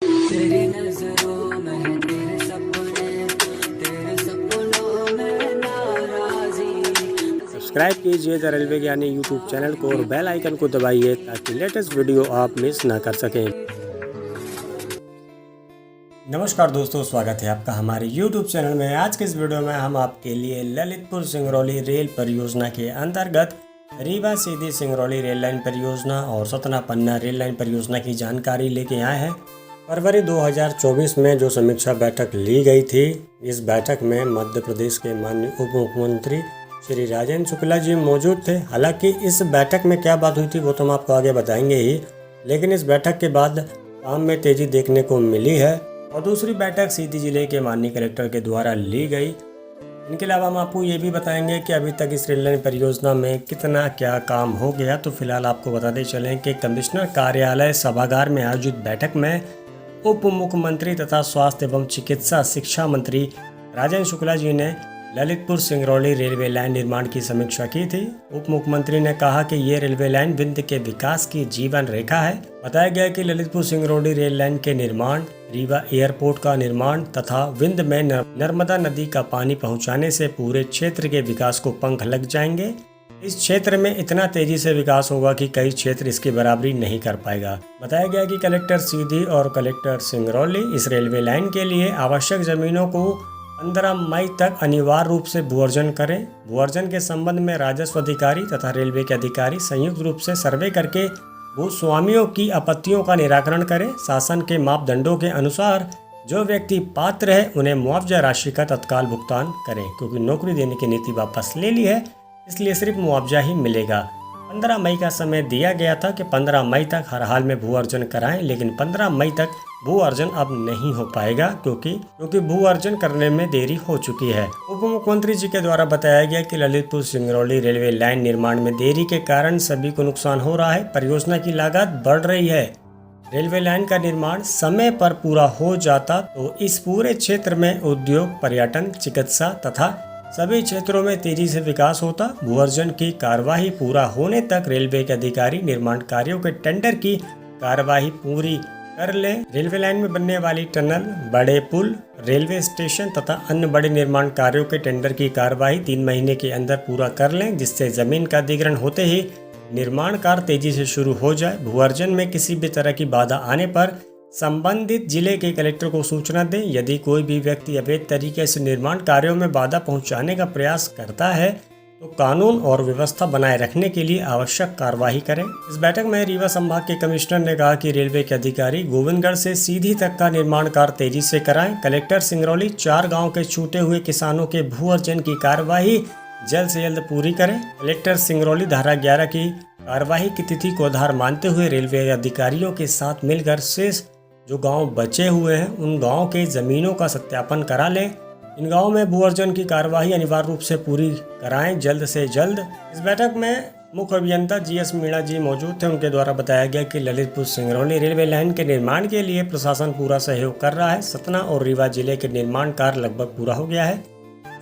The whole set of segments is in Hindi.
तेरी नजरों में तेरे सपने, तेरे सपनों में नाराजी। सब्सक्राइब कीजिए द रेलवे ज्ञानी यूट्यूब चैनल को और बेल आइकन को दबाइए ताकि लेटेस्ट वीडियो आप मिस ना कर सकें। नमस्कार दोस्तों, स्वागत है आपका हमारे यूट्यूब चैनल में। आज के इस वीडियो में हम आपके लिए ललितपुर सिंगरौली रेल परियोजना के अंतर्गत रीवा सीधी सिंगरौली रेल लाइन परियोजना और सतना पन्ना रेल लाइन परियोजना की जानकारी लेके आए हैं। फरवरी 2024 में जो समीक्षा बैठक ली गई थी, इस बैठक में मध्य प्रदेश के माननीय उप मुख्यमंत्री श्री राजेंद्र शुक्ला जी मौजूद थे। हालांकि इस बैठक में क्या बात हुई थी वो तो हम आपको आगे बताएंगे ही, लेकिन इस बैठक के बाद काम में तेजी देखने को मिली है। और दूसरी बैठक सीधी जिले के माननीय कलेक्टर के द्वारा ली गई। इनके अलावा हम आपको ये भी बताएंगे कि अभी तक इस रेल लाइन परियोजना में कितना क्या काम हो गया। तो फिलहाल आपको बताते चलें कि कमिश्नर कार्यालय सभागार में आयोजित बैठक में उप मुख्यमंत्री तथा स्वास्थ्य एवं चिकित्सा शिक्षा मंत्री राजेंद्र शुक्ला जी ने ललितपुर सिंगरौली रेलवे लाइन निर्माण की समीक्षा की थी। उप मुख्यमंत्री ने कहा कि ये रेलवे लाइन विंध्य के विकास की जीवन रेखा है। बताया गया कि ललितपुर सिंगरौली रेल लाइन के निर्माण, रीवा एयरपोर्ट का निर्माण तथा विंध्य में नर्मदा नदी का पानी पहुंचाने से पूरे क्षेत्र के विकास को पंख लग जाएंगे। इस क्षेत्र में इतना तेजी से विकास होगा कि कई क्षेत्र इसकी बराबरी नहीं कर पाएगा। बताया गया कि कलेक्टर सीधी और कलेक्टर सिंगरौली इस रेलवे लाइन के लिए आवश्यक जमीनों को 15 मई तक अनिवार्य रूप से भू अर्जन करें। भू अर्जन के संबंध में राजस्व अधिकारी तथा रेलवे के अधिकारी संयुक्त रूप से सर्वे करके भूस्वामियों की आपत्तियों का निराकरण करें। शासन के मापदंडों के अनुसार जो व्यक्ति पात्र है उन्हें मुआवजा राशि का तत्काल भुगतान करें, क्योंकि नौकरी देने की नीति वापस ले ली है, इसलिए सिर्फ मुआवजा ही मिलेगा। 15 मई का समय दिया गया था कि 15 मई तक हर हाल में भू अर्जन कराएं, लेकिन 15 मई तक भू अर्जन अब नहीं हो पाएगा क्योंकि भू अर्जन करने में देरी हो चुकी है। उप मुख्यमंत्री जी के द्वारा बताया गया कि ललितपुर सिंगरौली रेलवे लाइन निर्माण में देरी के कारण सभी को नुकसान हो रहा है। परियोजना की लागत बढ़ रही है। रेलवे लाइन का निर्माण समय पर पूरा हो जाता तो इस पूरे क्षेत्र में उद्योग, पर्यटन, चिकित्सा तथा सभी क्षेत्रों में तेजी से विकास होता। भू अर्जन की कार्यवाही पूरा होने तक रेलवे के अधिकारी निर्माण कार्यों के टेंडर की कार्यवाही पूरी कर ले। रेलवे लाइन में बनने वाली टनल, बड़े पुल, रेलवे स्टेशन तथा अन्य बड़े निर्माण कार्यों के टेंडर की कार्यवाही 3 महीने के अंदर पूरा कर लें, जिससे जमीन का अधिग्रहण होते ही निर्माण कार्य तेजी से शुरू हो जाए। भू अर्जन में किसी भी तरह की बाधा आने पर संबंधित जिले के कलेक्टर को सूचना दें। यदि कोई भी व्यक्ति अवैध तरीके से निर्माण कार्यों में बाधा पहुंचाने का प्रयास करता है तो कानून और व्यवस्था बनाए रखने के लिए आवश्यक कार्यवाही करें। इस बैठक में रीवा संभाग के कमिश्नर ने कहा कि रेलवे के अधिकारी गोविंदगढ़ से सीधी तक का निर्माण कार्य तेजी से कराएं। कलेक्टर सिंगरौली 4 गाँव के छूटे हुए किसानों के भू अर्जन की कार्यवाही जल्द से जल्द पूरी करें। कलेक्टर सिंगरौली धारा 11 की कार्यवाही की तिथि को आधार मानते हुए रेलवे अधिकारियों के साथ मिलकर शेष जो गांव बचे हुए हैं उन गांव के जमीनों का सत्यापन करा लें। इन गांवों में भू अर्जन की कार्यवाही अनिवार्य रूप से पूरी कराएं जल्द से जल्द। इस बैठक में मुख्य अभियंता GS मीणा जी मौजूद थे। उनके द्वारा बताया गया कि ललितपुर सिंगरौली रेलवे लाइन के निर्माण के लिए प्रशासन पूरा सहयोग कर रहा है। सतना और रीवा जिले के निर्माण कार्य लगभग पूरा हो गया है।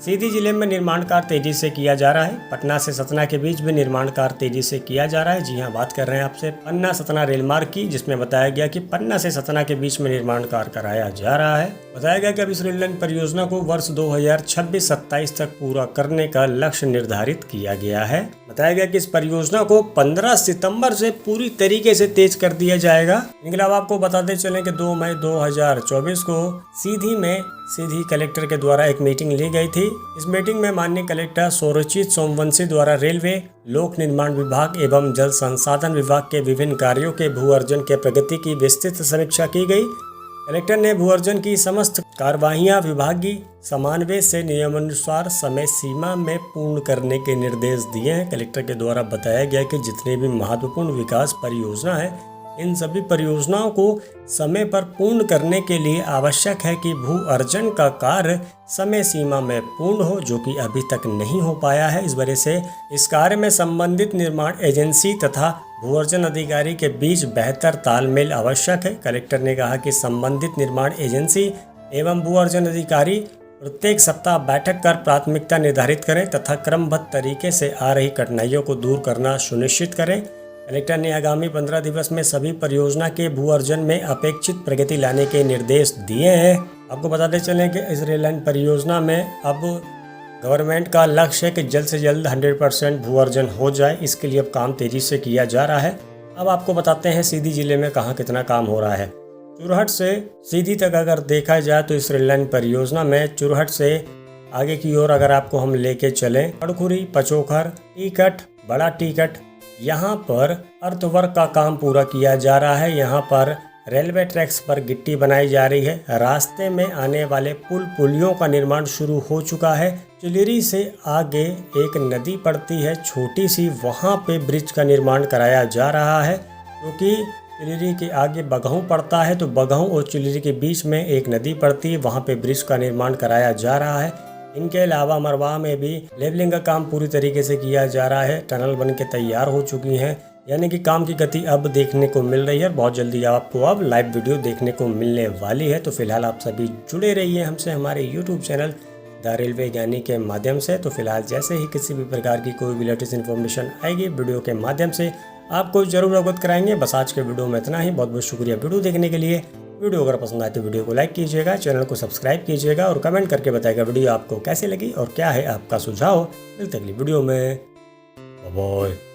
सीधी जिले में निर्माण कार्य तेजी से किया जा रहा है। पटना से सतना के बीच भी निर्माण कार्य तेजी से किया जा रहा है। जी हाँ, बात कर रहे हैं आपसे पन्ना सतना रेल मार्ग की, जिसमें बताया गया कि पन्ना से सतना के बीच में निर्माण कार्य कराया जा रहा है। बताया गया कि अब इस रेल लाइन परियोजना को वर्ष 2026-27 तक पूरा करने का लक्ष्य निर्धारित किया गया है। बताया गया कि इस परियोजना को 15 सितंबर से पूरी तरीके से तेज कर दिया जाएगा। इनके अलावा आपको बताते चलें कि 2 मई 2024 को सीधी कलेक्टर के द्वारा एक मीटिंग ली गई थी। इस मीटिंग में माननीय कलेक्टर सौरचित सोमवंशी द्वारा रेलवे, लोक निर्माण विभाग एवं जल संसाधन विभाग के विभिन्न कार्यों के भू अर्जन के प्रगति की विस्तृत समीक्षा की गई। कलेक्टर ने भू अर्जन की समस्त कार्यवाहियां विभागीय समन्वय से नियमानुसार समय सीमा में पूर्ण करने के निर्देश दिए हैं। कलेक्टर के द्वारा बताया गया कि जितने भी महत्वपूर्ण विकास परियोजना है, इन सभी परियोजनाओं को समय पर पूर्ण करने के लिए आवश्यक है कि भू अर्जन का कार्य समय सीमा में पूर्ण हो, जो कि अभी तक नहीं हो पाया है। इस वजह से इस कार्य में संबंधित निर्माण एजेंसी तथा भू अर्जन अधिकारी के बीच बेहतर तालमेल आवश्यक है। कलेक्टर ने कहा कि संबंधित निर्माण एजेंसी एवं भू अर्जन अधिकारी प्रत्येक सप्ताह बैठक कर प्राथमिकता निर्धारित करें तथा क्रमबद्ध तरीके से आ रही कठिनाइयों को दूर करना सुनिश्चित करें। कलेक्टर ने आगामी 15 दिवस में सभी परियोजना के भू अर्जन में अपेक्षित प्रगति लाने के निर्देश दिए हैं। आपको बताते चलें कि इस रेल लाइन परियोजना में अब गवर्नमेंट का लक्ष्य है कि जल्द से जल्द 100% भू अर्जन हो जाए। इसके लिए अब काम तेजी से किया जा रहा है। अब आपको बताते हैं सीधी जिले में कहाँ कितना काम हो रहा है। चुरहट से सीधी तक अगर देखा जाए तो इस रेल लाइन परियोजना में चुरहट से आगे की ओर अगर आपको हम लेके चलें, पड़खुरी, पचोखर, टिकट, बड़ा टिकट, यहाँ पर अर्थवर्क का काम पूरा किया जा रहा है। यहाँ पर रेलवे ट्रैक्स पर गिट्टी बनाई जा रही है। रास्ते में आने वाले पुलियों का निर्माण शुरू हो चुका है। चिलिरी से आगे एक नदी पड़ती है छोटी सी, वहाँ पे ब्रिज का निर्माण कराया जा रहा है, क्योंकि चिलिरी के आगे बगहू पड़ता है, तो बगहू और चिलिरी के बीच में एक नदी पड़ती है, वहाँ पे ब्रिज का निर्माण कराया जा रहा है। इनके अलावा मरवा में भी लेवलिंग का काम पूरी तरीके से किया जा रहा है। टनल बन के तैयार हो चुकी हैं, यानी कि काम की गति अब देखने को मिल रही है। बहुत जल्दी आपको अब लाइव वीडियो देखने को मिलने वाली है। तो फिलहाल आप सभी जुड़े रहिए हमसे हमारे यूट्यूब चैनल द रेलवे ज्ञानी के माध्यम से। तो फिलहाल जैसे ही किसी भी प्रकार की कोई भी लेटेस्ट इन्फॉर्मेशन आएगी वीडियो के माध्यम से आपको जरूर अवगत कराएंगे। बस आज के वीडियो में इतना ही। बहुत बहुत शुक्रिया वीडियो देखने के लिए। वीडियो अगर पसंद आए तो वीडियो को लाइक कीजिएगा, चैनल को सब्सक्राइब कीजिएगा और कमेंट करके बताइएगा वीडियो आपको कैसी लगी और क्या है आपका सुझाव। मिलते अगली वीडियो में। Bye bye.